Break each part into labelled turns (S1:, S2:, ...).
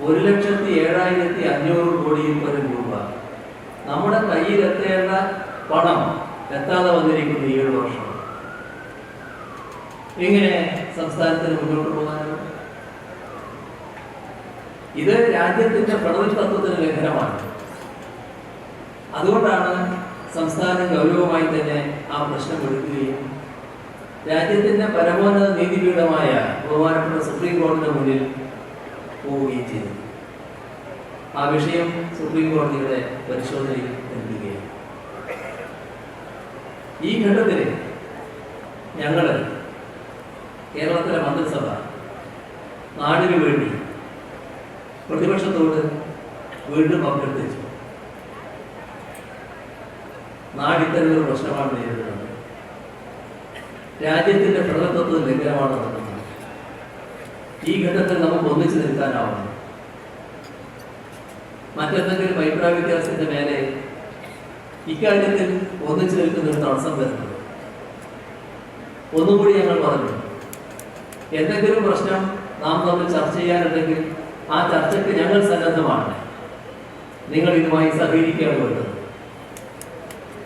S1: 1,07,500 കോടിയിൽ പരം രൂപ നമ്മുടെ കയ്യിൽ എത്തേണ്ട പണം എത്താതെ വന്നിരിക്കുന്നു 7 വർഷം. എങ്ങനെ സംസ്ഥാനത്തിന് മുന്നോട്ട് പോകാനോ? ഇത് രാജ്യത്തിന്റെ ഫെഡറൽ തത്വത്തിന് ലംഘനമാണ്. അതുകൊണ്ടാണ് സംസ്ഥാനം ഗൗരവമായി തന്നെ ആ പ്രശ്നം എടുക്കുകയും രാജ്യത്തിന്റെ പരമോന്നത നീതിപീഠമായ ബഹുമാനപ്പെട്ട സുപ്രീം കോടതിയുടെ മുന്നിൽ പോവുകയും ചെയ്തു. ആ വിഷയം സുപ്രീം കോടതിയുടെ പരിശോധനയിൽ നൽകുകയാണ്. ഈ ഘട്ടത്തിൽ ഞങ്ങൾ കേരളത്തിലെ മന്ത്രിസഭ നാടിനു വേണ്ടി പ്രതിപക്ഷത്തോട് വീണ്ടും അഭ്യർത്ഥിച്ചു. നാട് ഇത്തരമൊരു പ്രശ്നമാണ് നേരിടുന്നത്. രാജ്യത്തിന്റെ പ്രജാതത്വ ലംഘനമാണ് നടക്കുന്നത്. ഈ ഘട്ടത്തിൽ നമുക്ക് ഒന്നിച്ചു നിൽക്കാനാവണം. മറ്റെന്തെങ്കിലും അഭിപ്രായ വ്യത്യാസത്തിന്റെ മേലെ ഇക്കാര്യത്തിൽ ഒന്നിച്ചു നിൽക്കുന്ന ഒരു തടസ്സം വരുന്നത്. ഒന്നുകൂടി ഞങ്ങൾ പറഞ്ഞു, എന്തെങ്കിലും പ്രശ്നം നാം തമ്മിൽ ചർച്ച ചെയ്യാനുണ്ടെങ്കിൽ ആ ചർച്ചയ്ക്ക് ഞങ്ങൾ സന്നദ്ധമാണ്. നിങ്ങൾ ഇതുമായി സഹകരിക്കുകയാണ് വേണ്ടത്.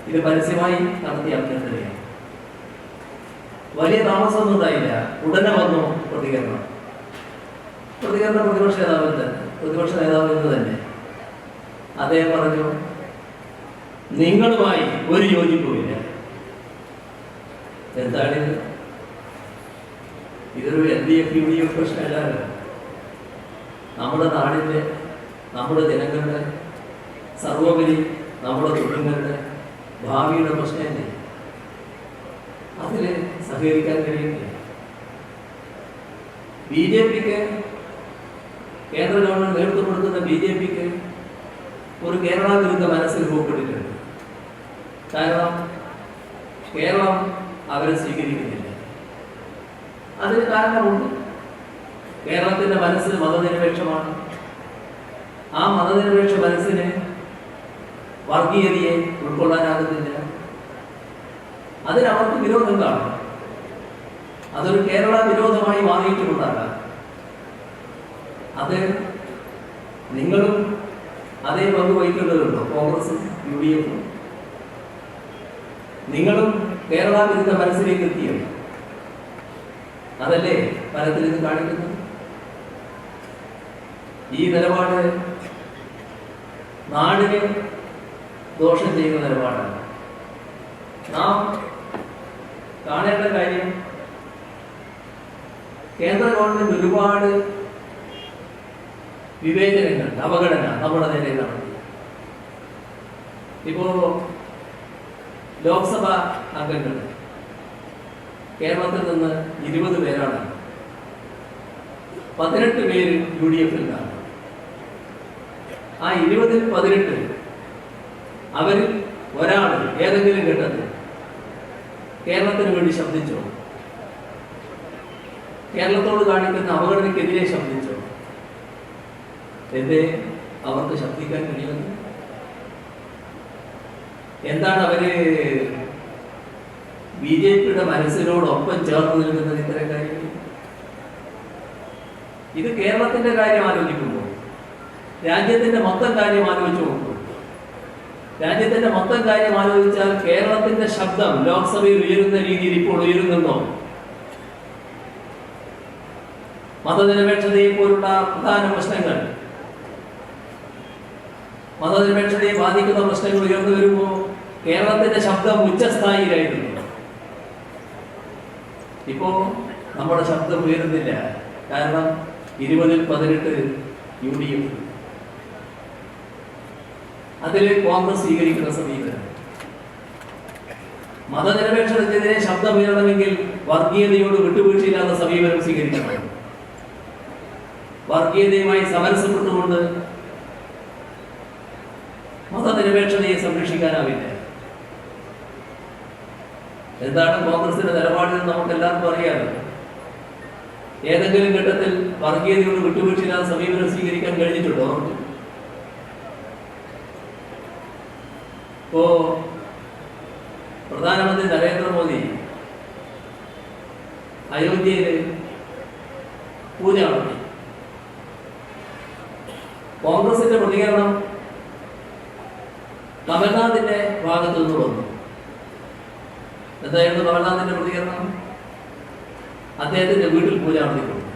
S1: ഇത് പരസ്യമായി നടത്തിയ അഭ്യർത്ഥനയാണ്. വലിയ താമസമൊന്നും ഉണ്ടായില്ല. ഉടനെ വന്നു പ്രതികരണം. പ്രതിപക്ഷ നേതാവിൽ നിന്ന് തന്നെ അദ്ദേഹം പറഞ്ഞു, നിങ്ങളുമായി ഒരു യോജിപ്പുമില്ല. എന്താണിത്? ഇതൊരു LDF UDF പ്രശ്നമല്ലല്ലോ. നമ്മുടെ നാടിൻ്റെ, നമ്മുടെ ജനങ്ങളുടെ, സർവോപരി നമ്മുടെ കുടുംബങ്ങളുടെ ഭാവിയുടെ പ്രശ്നമല്ലേ? അതിൽ സഹകരിക്കാൻ കഴിയില്ല. BJPക്ക്, കേന്ദ്ര ഗവൺമെന്റ് നേതൃത്വം കൊടുക്കുന്ന BJPക്ക് ഒരു കേരള വിരുദ്ധ മനസ്സിൽ രൂപപ്പെട്ടിട്ടുണ്ട്. കാരണം കേരളം അവരെ സ്വീകരിക്കുന്നില്ല. അതിന് കാരണമുണ്ട്. കേരളത്തിന്റെ മനസ്സിൽ മതനിരപേക്ഷമാണ്. ആ മതനിരപേക്ഷ മനസ്സിന് വർഗീയതയെ ഉൾക്കൊള്ളാനാകുന്നില്ല. അതിനവർക്ക് വിരോധം കാണും. അതൊരു കേരള വിരോധമായി മാറിയിട്ടുണ്ടാകാം. അത് നിങ്ങളും അതേ പങ്ക് വഹിക്കേണ്ടതുണ്ടോ? കോൺഗ്രസും UDF നിങ്ങളും കേരള വിരുദ്ധ മനസ്സിലേക്ക് എത്തിയോ? അതല്ലേ ഫലത്തിൽ ഇത് കാണിക്കുന്നത്? ഈ നിലപാട് നാടിന് ദോഷം ചെയ്യുന്ന നിലപാടാണ്. നാം കാണേണ്ട കാര്യം, കേന്ദ്ര ഗവൺമെന്റ് ഒരുപാട് വിവേചനങ്ങൾ, അവഗണന നമ്മുടെ നേരെ നടത്തി. ഇപ്പോ ലോക്സഭ അംഗങ്ങൾ കേരളത്തിൽ നിന്ന് 20 പേരാണ്. 18 പേര് UDF-ലാണ്. ആ 20-ൽ 18 അവരിൽ ഒരാൾ ഏതെങ്കിലും ഘട്ടത്തിൽ കേരളത്തിന് വേണ്ടി ശബ്ദിച്ചോ? കേരളത്തോട് കാണിക്കുന്ന അവഗണനയ്ക്കെതിരെ ശബ്ദിച്ചോ? എന്തേ അവർക്ക് ശബ്ദിക്കാൻ കഴിയുന്നത്? എന്താണ് അവര് BJPയുടെ മനസ്സിനോടൊപ്പം ചേർന്ന് നിൽക്കുന്നത്? ഇത്തരം കാര്യങ്ങൾ. ഇത് കേരളത്തിന്റെ കാര്യം ആലോചിക്കുമ്പോൾ, രാജ്യത്തിന്റെ മൊത്തം കാര്യം ആലോചിച്ചു നോക്കുമ്പോൾ, രാജ്യത്തിന്റെ മൊത്തം കാര്യം ആലോചിച്ചാൽ കേരളത്തിന്റെ ശബ്ദം ലോക്സഭയിൽ ഉയരുന്ന രീതിയിൽ ഇപ്പോൾ ഉയരുന്നുണ്ടോ? മതനിരപേക്ഷതയെ പോലുള്ള പ്രധാന പ്രശ്നങ്ങൾ, മതനിരപേക്ഷതയെ ബാധിക്കുന്ന പ്രശ്നങ്ങൾ ഉയർന്നു വരുമ്പോൾ കേരളത്തിന്റെ ശബ്ദം ഉച്ചസ്ഥായിലായിരുന്നു. ഇപ്പോ നമ്മുടെ ശബ്ദം ഉയരുന്നില്ല. കാരണം 20-ൽ 18 UDF. അതിൽ കോൺഗ്രസ് സ്വീകരിക്കുന്ന സമീപനം, മതനിരപേക്ഷതയ്ക്കെതിരെ ശബ്ദം ഉയരണമെങ്കിൽ വർഗീയതയോട് വിട്ടുവീഴ്ചയില്ലാത്ത സമീപനം സ്വീകരിക്കണം. വർഗീയതയുമായി സമരസപ്പെട്ടുകൊണ്ട് മതനിരപേക്ഷതയെ സംരക്ഷിക്കാനാവില്ല. എന്താണ് കോൺഗ്രസിന്റെ നിലപാടെന്ന് നമുക്ക് എല്ലാവർക്കും അറിയാമല്ലോ. ഏതെങ്കിലും ഘട്ടത്തിൽ വർഗീയതയോട് വിട്ടുവീഴ്ചയില്ലാത്ത സമീപനം സ്വീകരിക്കാൻ കഴിഞ്ഞിട്ടുണ്ടോ? ഇപ്പോ പ്രധാനമന്ത്രി നരേന്ദ്രമോദി അയോധ്യയിൽ പൂജ നടത്തി. കോൺഗ്രസിന്റെ പ്രതികരണം കമൽനാഥിന്റെ ഭാഗത്തു നിന്ന് വന്നു. എന്തായിരുന്നു കമൽനാഥിന്റെ പ്രതികരണം? അദ്ദേഹത്തിന്റെ വീട്ടിൽ പൂജ നടത്തിക്കൊണ്ടു.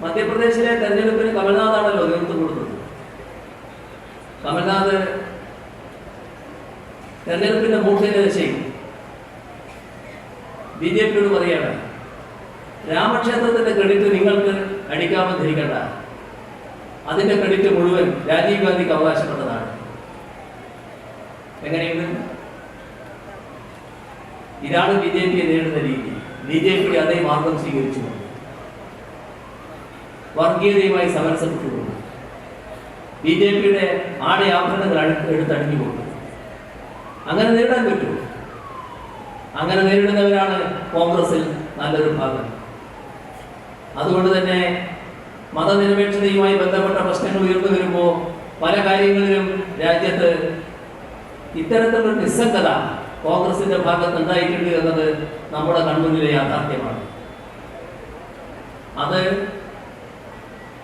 S1: മധ്യപ്രദേശിലെ തെരഞ്ഞെടുപ്പിന് കമൽനാഥാണല്ലോ നേതൃത്വം കൊടുത്തത്. കമൽനാഥ് തെരഞ്ഞെടുപ്പിന്റെ മൂർഖന്റെ ദശയിൽ BJPയോട് പറയാണ്, രാമക്ഷേത്രത്തിന്റെ ക്രെഡിറ്റ് നിങ്ങൾക്ക് അടിക്കാമെന്ന് ധരിക്കണ്ട, അതിന്റെ ക്രെഡിറ്റ് മുഴുവൻ രാജീവ് ഗാന്ധിക്ക് അവകാശപ്പെട്ടതാണ്. എങ്ങനെയുണ്ട്? ഇതാണ് BJPയെ നേരിടുന്ന രീതി. BJP അതേ മാർഗം സ്വീകരിച്ചു, വർഗീയതയുമായി സമരസപ്പെട്ടുകൊണ്ട് BJPയുടെ ആടയാഭരണങ്ങൾ എടുത്തണിഞ്ഞുകൊണ്ട് അങ്ങനെ നേരിടാൻ പറ്റുമോ? അങ്ങനെ നേരിടുന്നവരാണ് കോൺഗ്രസിൽ നല്ലൊരു ഭാഗം. അതുകൊണ്ട് തന്നെ മതനിരപേക്ഷതയുമായി ബന്ധപ്പെട്ട പ്രശ്നങ്ങൾ ഉയർന്നു വരുമ്പോൾ പല കാര്യങ്ങളിലും രാജ്യത്ത് ഇത്തരത്തിലുള്ള നിസ്സംഗത കോൺഗ്രസിന്റെ ഭാഗത്ത് ഉണ്ടായിട്ടുണ്ട് എന്നത് നമ്മുടെ കൺമുന്നിലെ യാഥാർത്ഥ്യമാണ്. അത്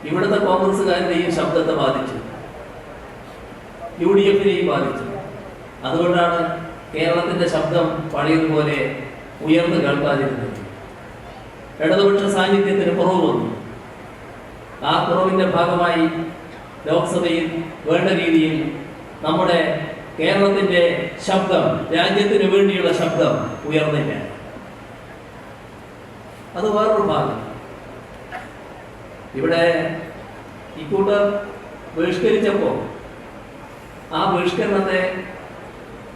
S1: ഇവിടുത്തെ കോൺഗ്രസ്സുകാരുടെയും ശബ്ദത്തെ ബാധിച്ചു, UDFനെയും ബാധിച്ചു. അതുകൊണ്ടാണ് കേരളത്തിന്റെ ശബ്ദം പഴയതുപോലെ ഉയർന്നു കേൾക്കാതിരുന്നത്. ഇടതുപക്ഷ സാന്നിധ്യത്തിന് കുറവ് വന്നു. ആ കുറവിന്റെ ഭാഗമായി ലോക്സഭയിൽ വേണ്ട രീതിയിൽ നമ്മുടെ കേരളത്തിന്റെ ശബ്ദം, രാജ്യത്തിന് വേണ്ടിയുള്ള ശബ്ദം ഉയർന്നില്ല. അത് വേറൊരു ഭാഗം. ഇവിടെ ഇക്കൂട്ടർ ബഹിഷ്കരിച്ചപ്പോൾ ആ ബഹിഷ്കരണത്തെ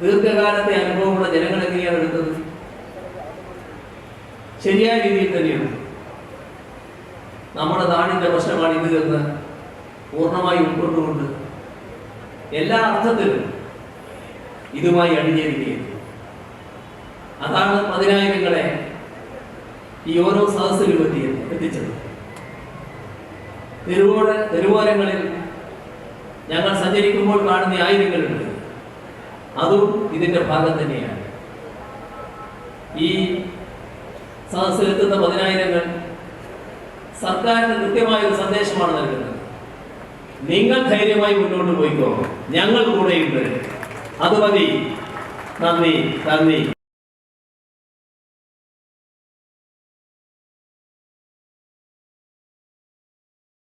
S1: ദീർഘകാലത്തെ അനുഭവമുള്ള ജനങ്ങൾ എങ്ങനെയാണ് എടുത്തത്? ശരിയായ രീതിയിൽ തന്നെയാണ്. നമ്മുടെ നാടിന്റെ പ്രശ്നമാണ് ഇത് എന്ന് പൂർണ്ണമായി ഉൾക്കൊണ്ടുകൊണ്ട് എല്ലാ അർത്ഥത്തിലും ഇതുമായി അണിഞ്ഞിരിക്കുകയാണ്. അതാണ് പതിനായിരങ്ങളെ ഈ ഓരോ സദസ്സിലും എത്തിച്ചത്. തെരുവോരങ്ങളിൽ ഞങ്ങൾ സഞ്ചരിക്കുമ്പോൾ കാണുന്ന ആയിരങ്ങളുണ്ട്, അതും ഇതിന്റെ ഭാഗം തന്നെയാണ്. ഈ സദസ്സിലെത്തുന്ന പതിനായിരങ്ങൾ സർക്കാരിന് കൃത്യമായൊരു സന്ദേശമാണ് നൽകുന്നത്. നിങ്ങൾ ധൈര്യമായി മുന്നോട്ട് പോയിക്കോ, ഞങ്ങൾ കൂടെയുണ്ട്. അത് മതി. നന്ദി, നന്ദി.